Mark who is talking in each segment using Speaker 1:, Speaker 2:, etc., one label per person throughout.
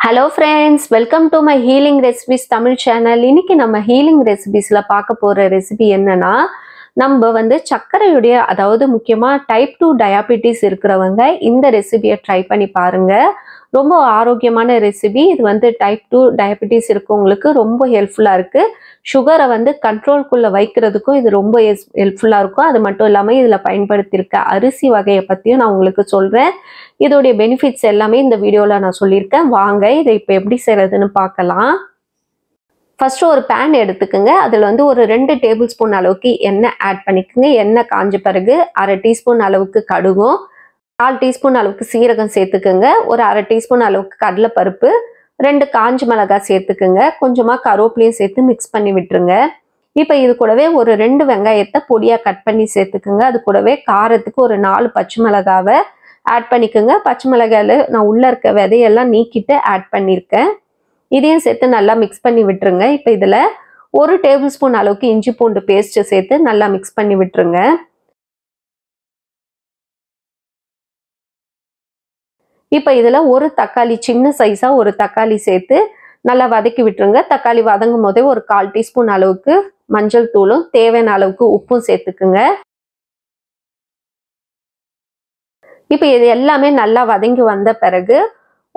Speaker 1: Hello friends, welcome to my healing recipes Tamil channel. இன்னைக்கு நம்ம healing recipesல பார்க்க போற ரெசிபி என்னன்னா நம்ம வந்து சர்க்கரையுடைய அதாவது முக்கியமா டைப் 2 டயாபெட்டிஸ் இருக்கிறவங்க இந்த ரெசிபியை ட்ரை பண்ணி பாருங்க. ரொம்ப ஆரோக்கியமான ரெசிபி. இது வந்து டைப் 2 டயாபெட்டிஸ் இருக்கவங்களுக்கு ரொம்ப ஹெல்ப்ஃபுல்லா இருக்கு. சுகரை வந்து கண்ட்ரோல்குள்ள வைக்கிறதுக்கும் இது ரொம்ப ஹெல்ப்ஃபுல்லா இருக்கும். அது மட்டும் இல்லாம இதுல பயன்படுத்தியிருக்க அரிசி வகையை பத்தியும் நான் உங்களுக்கு சொல்றேன். இதோடைய பெனிஃபிட்ஸ் எல்லாமே இந்த வீடியோல நான் சொல்லியிருக்கேன். வாங்க இதை இப்போ எப்படி செய்யறதுன்னு பார்க்கலாம். ஃபர்ஸ்ட் ஒரு பேன் எடுத்துக்கோங்க. அதில் வந்து ஒரு 2 டேபிள் ஸ்பூன் அளவுக்கு எண்ணெய் ஆட் பண்ணிக்கோங்க. எண்ணெய் காஞ்ச பிறகு 1/2 டீஸ்பூன் அளவுக்கு கடுகும், 4 டீஸ்பூன் அளவுக்கு சீரகம் சேர்த்துக்கோங்க. ஒரு 1/2 டீஸ்பூன் அளவுக்கு கடலைப்பருப்பு, 2 காஞ்ச மிளகாய் சேர்த்துக்குங்க. கொஞ்சமாக கருவேப்பிலையும் சேர்த்து மிக்ஸ் பண்ணி விட்டுருங்க. இப்போ இது கூடவே ஒரு 2 வெங்காயத்தை பொடியாக கட் பண்ணி சேர்த்துக்குங்க. அது கூடவே காரத்துக்கு ஒரு 4 பச்சை மிளகாவை ஆட் பண்ணிக்கோங்க. பச்சை மிளகாயில் நான் உள்ளே இருக்க விதையெல்லாம் நீக்கிட்டு ஆட் பண்ணியிருக்கேன். இதையும் சேர்த்து நல்லா மிக்ஸ் பண்ணி விட்டுருங்க. இப்போ இதில் 1 டேபிள் ஸ்பூன் அளவுக்கு இஞ்சி பூண்டு பேஸ்ட்டு சேர்த்து நல்லா மிக்ஸ் பண்ணி விட்டுருங்க. இப்போ இதில் ஒரு தக்காளி, சின்ன சைஸாக ஒரு தக்காளி சேர்த்து நல்லா வதக்கி விட்டுருங்க. தக்காளி வதங்கும் போதே ஒரு 1/4 டீஸ்பூன் அளவுக்கு மஞ்சள் தூளும் தேவையான அளவுக்கு உப்பும் சேர்த்துக்குங்க. இப்போ இது எல்லாமே நல்லா வதங்கி வந்த பிறகு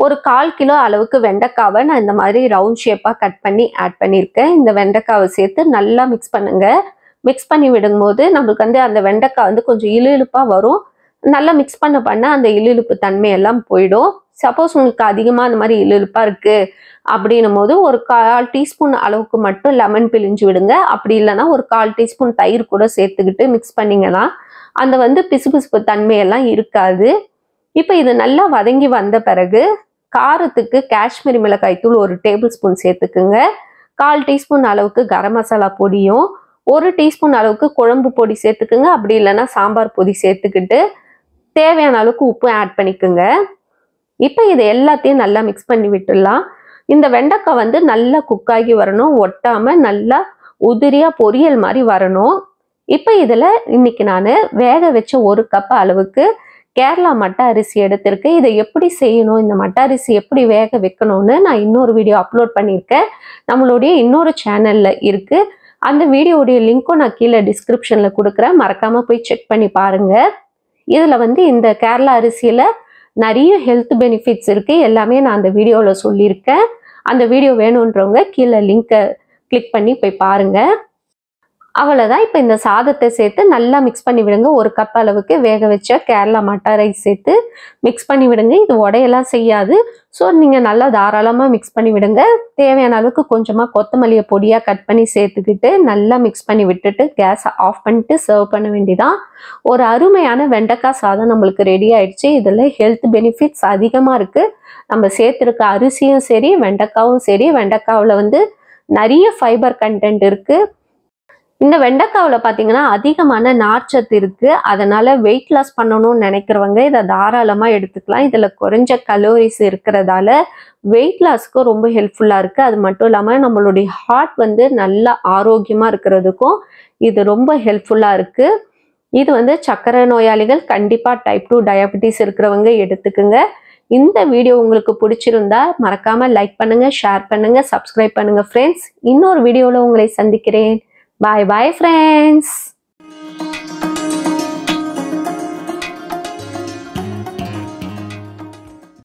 Speaker 1: ஒரு 1/4 கிலோ அளவுக்கு வெண்டைக்காவை நான் இந்த மாதிரி ரவுண்ட் ஷேப்பாக கட் பண்ணி ஆட் பண்ணியிருக்கேன். இந்த வெண்டைக்காவை சேர்த்து நல்லா மிக்ஸ் பண்ணுங்க. மிக்ஸ் பண்ணி விடும்போது நம்மளுக்கு வந்து அந்த வெண்டைக்காய் வந்து கொஞ்சம் இழுப்பாக வரும். நல்லா மிக்ஸ் பண்ண அந்த இழுப்பு தன்மையெல்லாம் போயிடும். சப்போஸ் உங்களுக்கு அதிகமாக அந்த மாதிரி இழுப்பாக இருக்குது அப்படின்னும் போது ஒரு 1/4 டீஸ்பூன் அளவுக்கு மட்டும் லெமன் பிழிஞ்சு விடுங்க. அப்படி இல்லைன்னா ஒரு 1/4 டீஸ்பூன் தயிர் கூட சேர்த்துக்கிட்டு மிக்ஸ் பண்ணிங்கன்னா அந்த வந்து பிசுபிசுப்பு தன்மையெல்லாம் இருக்காது. இப்போ இது நல்லா வதங்கி வந்த பிறகு காரத்துக்கு காஷ்மீரி மிளகாய் தூள் 1 டேபிள் ஸ்பூன் சேர்த்துக்குங்க. 1/4 டீஸ்பூன் அளவுக்கு கரம் மசாலா பொடியும் 1 டீஸ்பூன் அளவுக்கு குழம்பு பொடி சேர்த்துக்குங்க. அப்படி இல்லைன்னா சாம்பார் பொடி சேர்த்துக்கிட்டு தேவையான அளவுக்கு உப்பு ஆட் பண்ணிக்கோங்க. இப்போ இது எல்லாத்தையும் நல்லா மிக்ஸ் பண்ணி விட்டுடலாம். இந்த வெண்டைக்காய் வந்து நல்லா குக்காகி வரணும், ஒட்டாமல் நல்லா உதிரியாக பொரியல் மாதிரி வரணும். இப்போ இதில் இன்னைக்கு நான் வேக வச்ச 1 கப் அளவுக்கு கேரளா மட்டை அரிசி எடுத்திருக்கேன். இதை எப்படி செய்யணும், இந்த மட்டை அரிசி எப்படி வேக வைக்கணும்னு நான் இன்னொரு வீடியோ அப்லோட் பண்ணியிருக்கேன். நம்மளுடைய இன்னொரு சேனலில் இருக்குது. அந்த வீடியோடைய லிங்க்கும் நான் கீழே டிஸ்கிரிப்ஷனில் கொடுக்குறேன். மறக்காமல் போய் செக் பண்ணி பாருங்கள். இதில் வந்து இந்த கேரளா அரிசியில் நிறைய ஹெல்த் பெனிஃபிட்ஸ் இருக்குது. எல்லாமே நான் அந்த வீடியோவில் சொல்லியிருக்கேன். அந்த வீடியோ வேணுன்றவங்க கீழே லிங்க்கை கிளிக் பண்ணி போய் பாருங்கள். அவ்வளோதான். இப்போ இந்த சாதத்தை சேர்த்து நல்லா மிக்ஸ் பண்ணி விடுங்க. 1 கப் அளவுக்கு வேக வச்ச கேரளா மட்டை ரைஸ் சேர்த்து மிக்ஸ் பண்ணி விடுங்க. இது உடையெல்லாம் செய்யாது. ஸோ நீங்கள் நல்லா தாராளமாக மிக்ஸ் பண்ணி விடுங்க. தேவையான அளவுக்கு கொஞ்சமாக கொத்தமல்லியை பொடியாக கட் பண்ணி சேர்த்துக்கிட்டு நல்லா மிக்ஸ் பண்ணி விட்டுட்டு கேஸை ஆஃப் பண்ணிட்டு சர்வ் பண்ண வேண்டியதான். ஒரு அருமையான வெண்டைக்காய் சாதம் நம்மளுக்கு ரெடி ஆயிடுச்சு. இதில் ஹெல்த் பெனிஃபிட்ஸ் அதிகமாக இருக்குது. நம்ம சேர்த்துருக்க அரிசியும் சரி, வெண்டைக்காவும் சரி, வெண்டைக்காவில் வந்து நிறைய ஃபைபர் கண்டென்ட் இருக்குது. இந்த வெண்டைக்காவில் பார்த்தீங்கன்னா அதிகமான நார்ச்சத்து இருக்குது. அதனால் வெயிட் லாஸ் பண்ணணும்னு நினைக்கிறவங்க இதை தாராளமாக எடுத்துக்கலாம். இதில் குறைஞ்ச கலோரிஸ் இருக்கிறதால வெயிட் லாஸ்க்கு ரொம்ப ஹெல்ப்ஃபுல்லாக இருக்குது. அது மட்டும் இல்லாமல் நம்மளுடைய ஹார்ட் வந்து நல்லா ஆரோக்கியமாக இருக்கிறதுக்கும் இது ரொம்ப ஹெல்ப்ஃபுல்லாக இருக்குது. இது வந்து சர்க்கரை நோயாளிகள் கண்டிப்பாக டைப் 2 டயாபெட்டிஸ் இருக்கிறவங்க எடுத்துக்குங்க. இந்த வீடியோ உங்களுக்கு பிடிச்சிருந்தா மறக்காமல் லைக் பண்ணுங்கள், ஷேர் பண்ணுங்கள், சப்ஸ்கிரைப் பண்ணுங்கள் ஃப்ரெண்ட்ஸ். இன்னொரு வீடியோவில் உங்களை சந்திக்கிறேன். Bye bye friends.